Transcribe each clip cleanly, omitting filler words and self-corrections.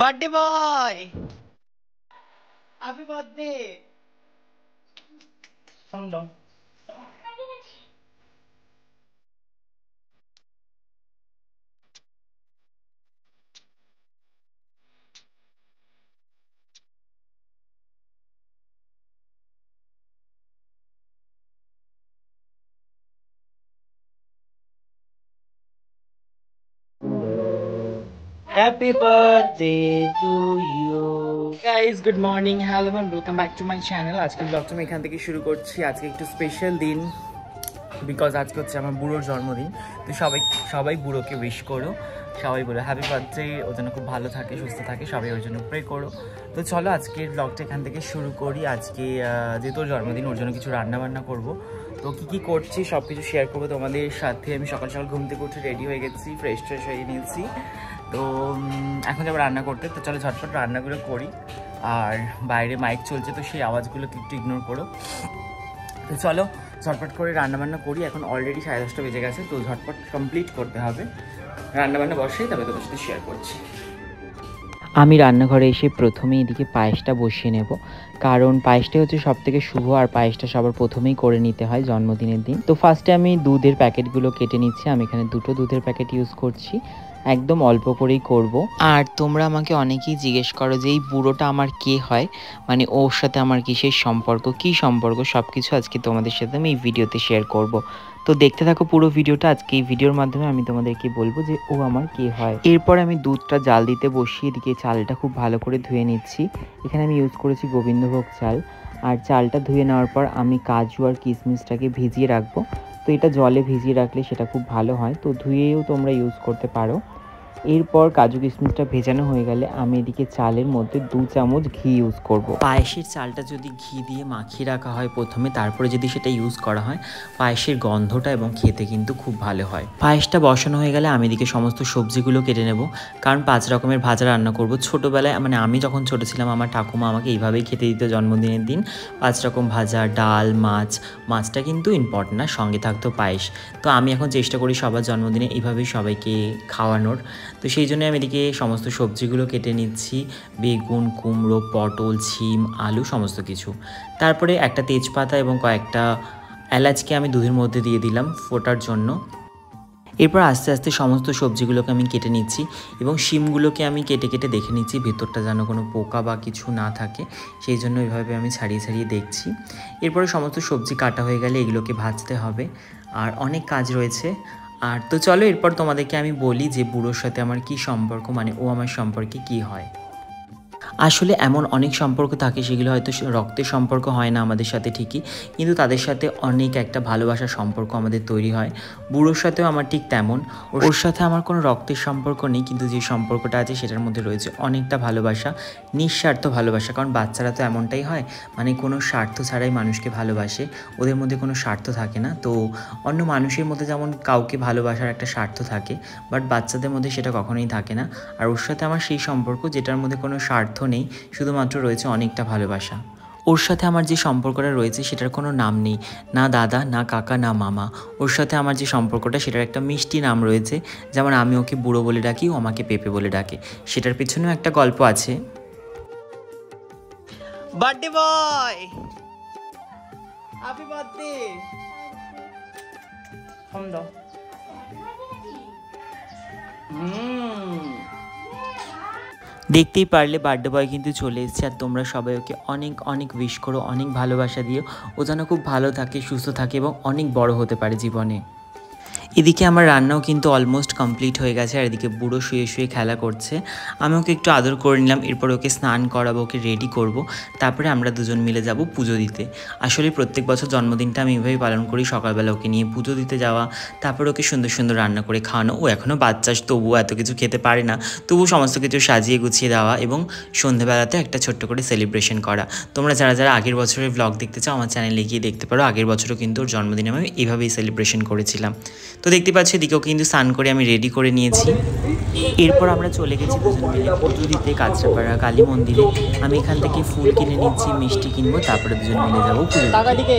Birthday boy, happy birthday. Happy birthday to you. Guys good morning, hello and welcome back to my channel. আজকের ব্লগটা আমি এখান থেকে শুরু করছি। আজকে একটু স্পেশাল দিন, বিকজ আজকে হচ্ছে আমার বুড়োর জন্মদিন। তো সবাই বুড়োকে উইশ করো, সবাই বলো হ্যাপি বার্থডে, ও যেন খুব ভালো থাকে, সুস্থ থাকে, সবাই ওর জন্য প্রে করো। তো চলো আজকের ব্লগটা এখান থেকে শুরু করি। আজকে যেহেতু ওর জন্মদিন, ওর জন্য কিছু রান্নাবান্না করবো। তো কী করছি সব কিছু শেয়ার করবো তোমাদের সাথে। আমি সকাল সকাল ঘুম থেকে উঠে রেডি হয়ে গেছি, ফ্রেশ হয়ে নিয়েছি। তো এখন যাবো রান্না করতে। তো চলো ঝটপট রান্নাগুলো করি। আর বাইরে মাইক চলছে, তো সেই আওয়াজগুলোকে একটু ইগনোর করো। তো চলো ঝটপট করে রান্নাবান্না করি। এখন অলরেডি 10:30 বেজে গেছে, তো ঝটপট কমপ্লিট করতে হবে। রান্নাবান্না বসেই তবে তোমার সাথে শেয়ার করছি। আমি রান্নাঘরে এসে প্রথমে এদিকে পায়েসটা বসিয়ে নেব, কারণ পায়েসটা হচ্ছে সব থেকে শুভ, আর পায়েসটা সবার প্রথমেই করে নিতে হয় জন্মদিনের দিন। তো ফার্স্টে আমি দুধের প্যাকেটগুলো কেটে নিচ্ছি। আমি এখানে 2টো দুধের প্যাকেট ইউজ করছি, একদম অল্প করেই করব। আর তোমরা আমাকে অনেকেই জিজ্ঞেস করো যে এই বুড়োটা আমার কে হয়, মানে ওর সাথে আমার কিসের সম্পর্ক, কী সম্পর্ক, সব কিছু আজকে তোমাদের সাথে আমি এই ভিডিওতে শেয়ার করব। তো দেখতে থাকো পুরো ভিডিওটা। আজকে এই ভিডিওর মাধ্যমে আমি তোমাদেরকে বলবো যে ও আমার কে হয়। এরপর আমি দুধটা জাল দিতে বসিয়ে এদিকে চালটা খুব ভালো করে ধুয়ে নিচ্ছি। এখানে আমি ইউজ করেছি গোবিন্দভোগ চাল। আর চালটা ধুয়ে নেওয়ার পর আমি কাজু আর কিশমিশটাকে ভিজিয়ে রাখবো। তো এটা জলে ভিজিয়ে রাখলে সেটা খুব ভালো হয়, তো ধুয়েও তোমরা ইউজ করতে পারো। এরপর কাজু কিশমিশটা ভেজানো হয়ে গেলে আমি এদিকে চালের মধ্যে 2 চামচ ঘি ইউজ করব। পায়েসের চালটা যদি ঘি দিয়ে মাখিয়ে রাখা হয় প্রথমে, তারপরে যদি সেটা ইউজ করা হয়, পায়েসের গন্ধটা এবং খেতে কিন্তু খুব ভালো হয়। পায়েসটা বসানো হয়ে গেলে আমি এদিকে সমস্ত সবজিগুলো কেটে নেব, কারণ 5 রকমের ভাজা রান্না করব। ছোটোবেলায় মানে আমি যখন ছোটো ছিলাম, আমার ঠাকুমা আমাকে এইভাবেই খেতে দিত জন্মদিনের দিন। 5 রকম ভাজা, ডাল, মাছটা কিন্তু ইম্পর্টেন্ট না, সঙ্গে থাকতো পায়েস। তো আমি এখন চেষ্টা করি সবার জন্মদিনে এইভাবেই সবাইকে খাওয়ানোর। তো সেই জন্য আমি এদিকে সমস্ত সবজিগুলো কেটে নিচ্ছি, বেগুন, কুমড়ো, পটল, শিম, আলু, সমস্ত কিছু। তারপরে একটা তেজপাতা এবং কয়েকটা এলাচকে আমি দুধের মধ্যে দিয়ে দিলাম ফোটার জন্য। এরপর আস্তে আস্তে সমস্ত সবজিগুলোকে আমি কেটে নিচ্ছি, এবং শিমগুলোকে আমি কেটে কেটে দেখে নিচ্ছি ভেতরটা যেন কোনো পোকা বা কিছু না থাকে, সেই জন্য এইভাবে আমি ছাড়িয়ে দেখছি। এরপরে সমস্ত সবজি কাটা হয়ে গেলে এগুলোকে ভাজতে হবে, আর অনেক কাজ রয়েছে। আর তো চলো এরপর তোমাদেরকে আমি বলি যে বুড়োর সাথে আমার কি সম্পর্ক, মানে ও আমার সম্পর্কে কি হয়। আসলে এমন অনেক সম্পর্ক থাকে, সেগুলো হয়তো রক্তের সম্পর্ক হয় না আমাদের সাথে ঠিকই, কিন্তু তাদের সাথে অনেক একটা ভালোবাসার সম্পর্ক আমাদের তৈরি হয়। বুড়োর সাথেও আমার ঠিক তেমন। ওর সাথে আমার কোনো রক্তের সম্পর্ক নেই, কিন্তু যে সম্পর্কটা আছে সেটার মধ্যে রয়েছে অনেকটা ভালোবাসা, নিঃস্বার্থ ভালোবাসা। কারণ বাচ্চারা তো এমনটাই হয়, মানে কোনো স্বার্থ ছাড়াই মানুষকে ভালোবাসে, ওদের মধ্যে কোনো স্বার্থ থাকে না। তো অন্য মানুষের মধ্যে যেমন কাউকে ভালোবাসার একটা স্বার্থ থাকে, বাট বাচ্চাদের মধ্যে সেটা কখনোই থাকে না। আর ওর সাথে আমার সেই সম্পর্ক যেটার মধ্যে কোনো স্বার্থ নেই, শুধুমাত্র রয়েছে অনেকটা ভালোবাসা। ওর সাথে আমার যে সম্পর্কটা রয়েছে সেটার কোনো নাম নেই, না দাদা, না কাকা, না মামা। ওর সাথে আমার যে সম্পর্কটা সেটার একটা মিষ্টি নাম রয়েছে। যেমন আমি ওকে বুড়ো বলে ডাকি, ও আমাকে পেঁপে বলে ডাকে, সেটার পিছনেও একটা গল্প আছে। Birthday boy, happy birthday. Phone দাও। দেখতেই পারলে বার্থডে বয় কিন্তু চলে এসেছে, আর তোমরা সবাই ওকে অনেক অনেক উইশ করো, অনেক ভালোবাসা দিও, ও যেন খুব ভালো থাকে, সুস্থ থাকে এবং অনেক বড় হতে পারে জীবনে। এদিকে আমার রান্নাও কিন্তু অলমোস্ট কমপ্লিট হয়ে গেছে, আর এদিকে বুড়ো শুয়ে খেলা করছে। আমি ওকে একটু আদর করে নিলাম, এরপর ওকে স্নান করাবো, ওকে রেডি করব, তারপরে আমরা দুজন মিলে যাব পুজো দিতে। আসলে প্রত্যেক বছর জন্মদিনটা আমি এভাবেই পালন করি, সকালবেলা ওকে নিয়ে পুজো দিতে যাওয়া, তারপর ওকে সুন্দর সুন্দর রান্না করে খাওয়ানো। ও এখনও বাচ্চা, তবুও এত কিছু খেতে পারে না, তবু সমস্ত কিছু সাজিয়ে গুছিয়ে দেওয়া, এবং সন্ধ্যেবেলাতে একটা ছোট্ট করে সেলিব্রেশন করা। তোমরা যারা যারা আগের বছরের ব্লগ দেখতে চাও আমার চ্যানেলে গিয়ে দেখতে পারো। আগের বছরও কিন্তু ওর জন্মদিনে আমি এইভাবেই সেলিব্রেশন করেছিলাম। তো দেখতে পাচ্ছি এদিকেও কিন্তু স্নান করে আমি রেডি করে নিয়েছি। এরপর আমরা চলে গেছি দুজন মিলে পুজো দিতে কাঁচরাপাড়া কালী মন্দিরে। আমি এখান থেকে ফুল কিনে নিচ্ছি, মিষ্টি কিনবো, তারপরে দুজন মিলে যাবো পুজো দিতে।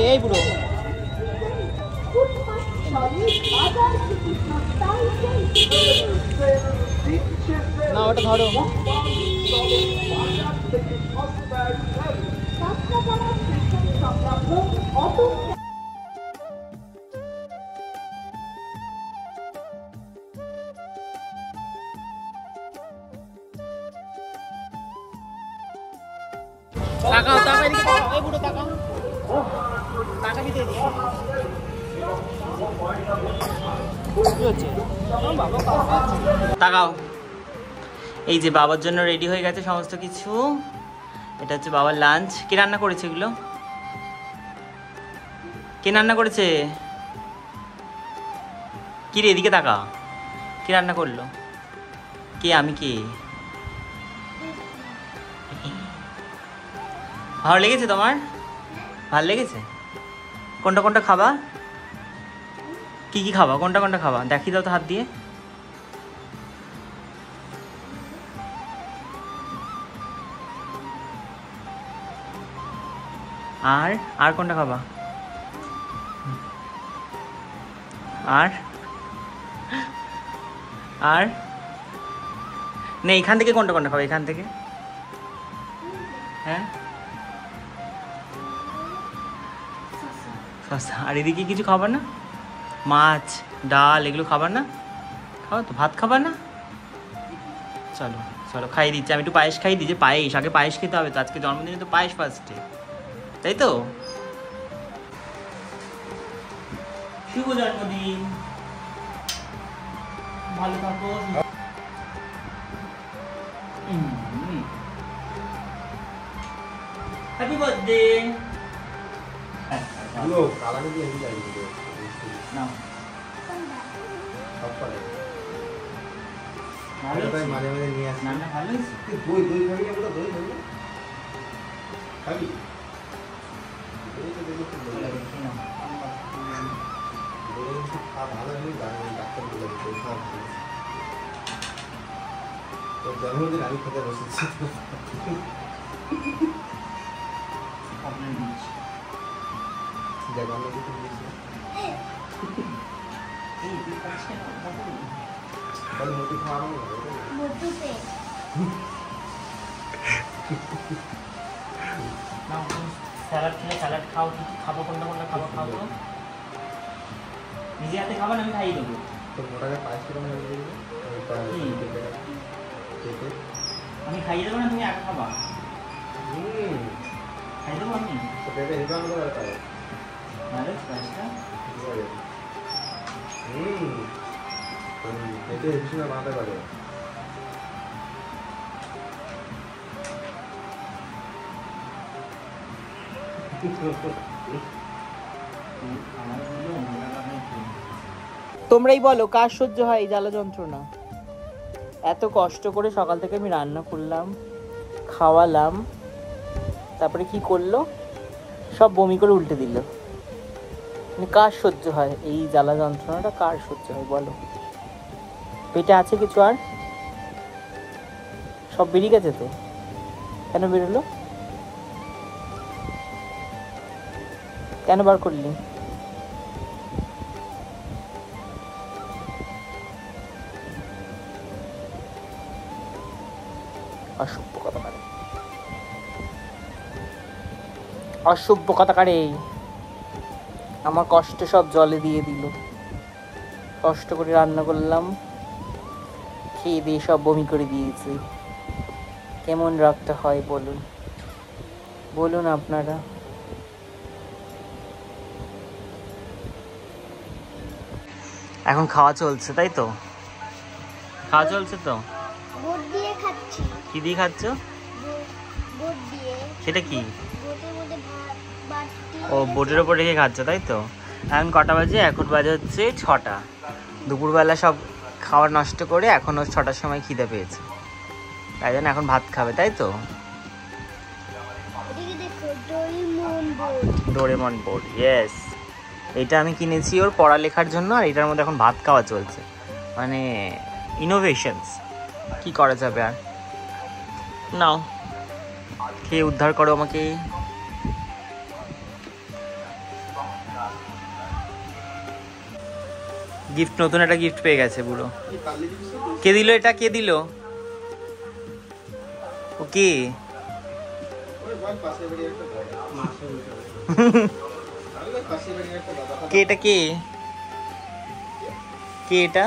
না ওটা ধরো। তাকাও তাকাও এদিকে তাকাও, এই বুড়ো তাকাও, তাকাবি তো এদিকে। কি হচ্ছে? তাকাও। এই যে বাবার জন্য রেডি হয়ে গেছে সমস্ত কিছু। এটা হচ্ছে বাবার লাঞ্চ। কে রান্না করেছে এগুলো? কে রান্না করেছে? কি রে এদিকে তাকা, কে রান্না করলো? কে? আমি কে? ভালো লেগেছে তোমার? ভালো লেগেছে? কোনটা কোনটা খাবা? কি কি খাবা? কোনটা কোনটা খাবা দেখি দাও তো হাত দিয়ে। আর আর কোনটা খাবা? আর আর না, এখান থেকে কোনটা কোনটা খাবা? এখান থেকে? হ্যাঁ শসা। আর এদিকে কিছু খাবার না? মাছ ডাল এগুলো খাবার না? খাও তো, ভাত খাবার না? চলো চলো খাইয়ে দিচ্ছি আমি, একটু পায়েস খাইয়ে দিচ্ছি। পায়েস আগে, পায়েস খেতে হবে তো, আজকে জন্মদিনে তো পায়েস ফার্স্টে, তাই তো? শুভ জন্মদিন, ভালো থাকো। Happy birthday. হ্যালো কালাকে দিয়ে আমি যাই না সব করে ভালো তাই মাঝে মাঝে নিয়ে আসি। না না ভালো হয়েছে। তুই দই খাবি না? দই খাবি খাবি? দই তো দেখি খুব ভালো লাগে। দই খাওয়া ভালো হলে ডাক্তার বলে দই খাওয়া ভালো। তো জন্মদিন আমি খেতে বসেছি। জন্মদিন দিয়েছি তাহলে মোটি খাওয়ানো স্যালাড খেলে স্যালাড খাও, কি কি খাবো, কোনটা কোনটা খাবো খাও তো। নিজে হাতে খাবো না আমি খাইয়ে দেবো। তো মোটাকে 5 কিলো হয়ে যাবে। আমি খাইয়ে দেবো না, তুমি একা খাবা? খাইয়ে দেবো আমি। তো পেটে রিটার্ন করে পারে। ভালো পায়েসটা। পেটে হিসেবে বানাতে পারে। তোমরাই বলো কার সহ্য হয় এই জ্বালা যন্ত্রণা? এত কষ্ট করে সকাল থেকে আমি রান্না করলাম, খাওয়ালাম, তারপরে কি করলো, সব বমি করে উল্টে দিল। কার সহ্য হয় এই জ্বালা যন্ত্রণাটা? কার সহ্য হয় বলো? পেটে আছে কিছু আর? সব বেরিয়ে গেছে তো? কেন বেরোলো? কেন বার করলি? অসভ্য কথাকারে, অসভ্য কথাকারে। আমার কষ্ট সব জলে দিয়ে দিল। কষ্ট করে রান্না করলাম, খেয়ে দিয়ে সব বমি করে দিয়েছে। কেমন রাগটা হয় বলুন, বলুন আপনারা। এখন খাওয়া চলছে তাই তো? খাওয়া চলছে তো? বোট দিয়ে খাচ্ছি। কি দিয়ে খাচ্ছ? বোট দিয়ে। সেটা কি? বোটের মধ্যে বাটি। ও বোটের ওপর রেখে খাচ্ছ তাই তো? এখন কটা বাজে? এখন বাজে হচ্ছে 6টা। দুপুরবেলা সব খাবার নষ্ট করে এখনও 6টার সময় খিদে পেয়েছে, তাই জন্য এখন ভাত খাবে তাই তো? এদিকে দেখো Doraemon boat. Doraemon board, yes. এটা আমি কিনেছি ওর পড়ালেখার জন্য, আর এটার মধ্যে এখন ভাত খাওয়া চলছে। মানে ইনোভেশনস, কি করা যাবে আর। নাও খেয়ে উদ্ধার করো আমাকে। গিফট, নতুন একটা গিফট পেয়ে গেছে বুড়ো। কে দিল এটা? কে দিল? ও কে? কে এটা? কে কে এটা?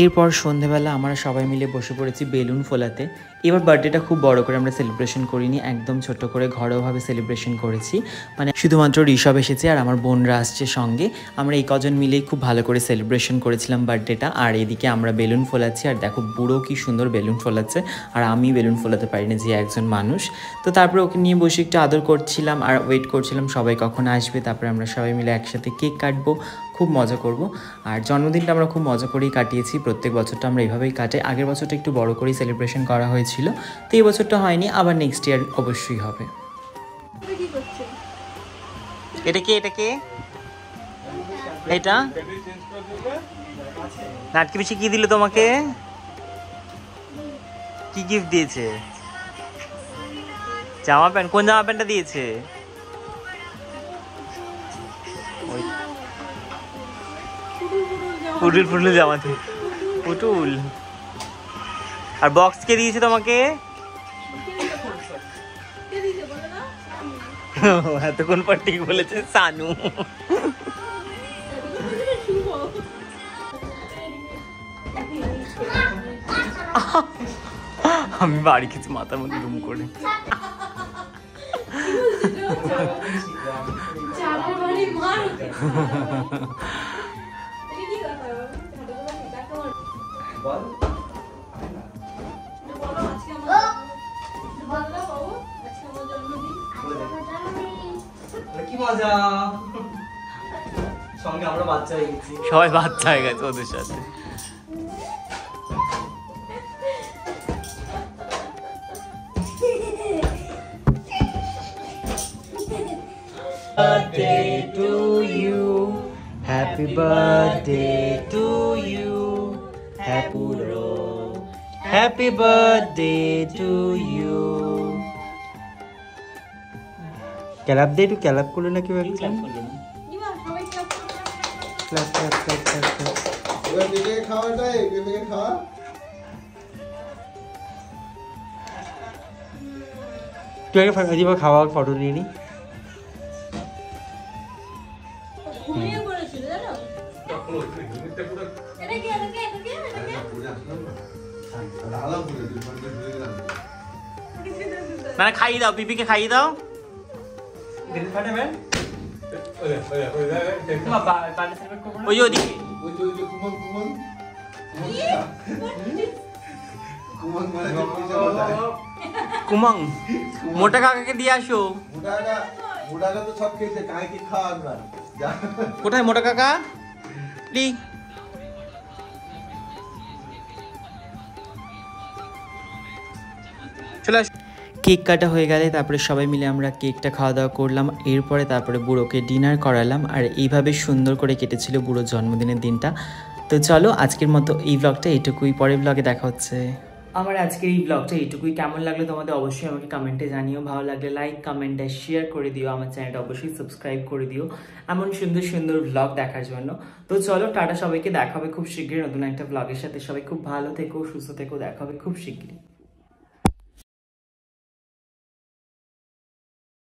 এরপর সন্ধেবেলা আমরা সবাই মিলে বসে পড়েছি বেলুন ফোলাতে। এবার বার্থডেটা খুব বড় করে আমরা সেলিব্রেশন করিনি, একদম ছোট করে ঘরোয়াভাবে সেলিব্রেশন করেছি। মানে শুধুমাত্র ঋষভ এসেছে আর আমার বোনরা আসছে সঙ্গে। আমরা এই কজন মিলেই খুব ভালো করে সেলিব্রেশন করেছিলাম বার্থডেটা। আর এদিকে আমরা বেলুন ফোলাচ্ছি, আর দেখো বুড়ো কি সুন্দর বেলুন ফোলাচ্ছে, আর আমি বেলুন ফোলাতে পারি না যে একজন মানুষ। তো তারপরে ওকে নিয়ে বসে একটু আদর করছিলাম আর ওয়েট করছিলাম সবাই কখন আসবে, তারপরে আমরা সবাই মিলে একসাথে কেক কাটবো, খুব মজা করব। আর জন্মদিনটা আমরা খুব মজা করেই কাটিয়েছি, প্রত্যেক বছরটা আমরা এইভাবেই কাটাই। আগের বছরটা একটু বড় করেই সেলিব্রেশন করা হয়েছিল, তো এই বছরটা হয়নি, আবার নেক্সট ইয়ার অবশ্যই হবে। এটা কে? এটা কে? এটা নাটকি পিছিয়ে কি দিল তোমাকে? কি গিফট দিয়েছে? জামা প্যান্ট? কোন জামা প্যান্টটা দিয়েছে? পুটুল পুটুল জামা দিয়ে পুটুল। আর বক্স কে দিয়েছে তোমাকে? এতক্ষণ পর ঠিক বলেছে, সানু। আমি বাড়ি কিছু মাথার মধ্যে রুম করে। কি মজা, সঙ্গে আমরা বাচ্চা হয়ে গেছি। সবাই বাচ্চা হয়ে গেছে ওদের সাথে। Birthday to you, happy birthday to you, happy birthday to you. ক্যালাপ দে, একটু ক্যালাপ করলে না কেউ একটা? Clap clap clap clap clap. এবার দেখে খাওয়াটাই, দেখে খাওয়া। তুই আগে আজিবা খাওয়া ফটো নিয়ে নি। মানে খাইয়ে দাও, পিপিকে খাইয়ে দাও। ওই যে ওদিকে কুমং, মোটা কাকাকে দিয়ে আসো। কোথায় মোটা কাকা? চলে আস। কেক কাটা হয়ে গেলে তারপরে সবাই মিলে আমরা কেকটা খাওয়া দাওয়া করলাম। এরপরে তারপরে বুড়োকে ডিনার করালাম, আর এইভাবে সুন্দর করে কেটেছিল বুড়োর জন্মদিনের দিনটা। তো চলো আজকের মতো এই ব্লগটা এইটুকুই, পরের ব্লগে দেখা হচ্ছে। আমার আজকের এই ব্লগটা এইটুকুই। কেমন লাগলো তোমাদের অবশ্যই আমাকে কমেন্টে জানিও। ভালো লাগলে লাইক, কমেন্ট আর শেয়ার করে দিও। আমার চ্যানেলটা অবশ্যই সাবস্ক্রাইব করে দিও এমন সুন্দর সুন্দর ব্লগ দেখার জন্য। তো চলো টাটা, সবাইকে দেখা হবে খুব শীঘ্রই নতুন একটা ব্লগের সাথে। সবাই খুব ভালো থেকো, সুস্থ থেকো, দেখা হবে খুব শীঘ্রই।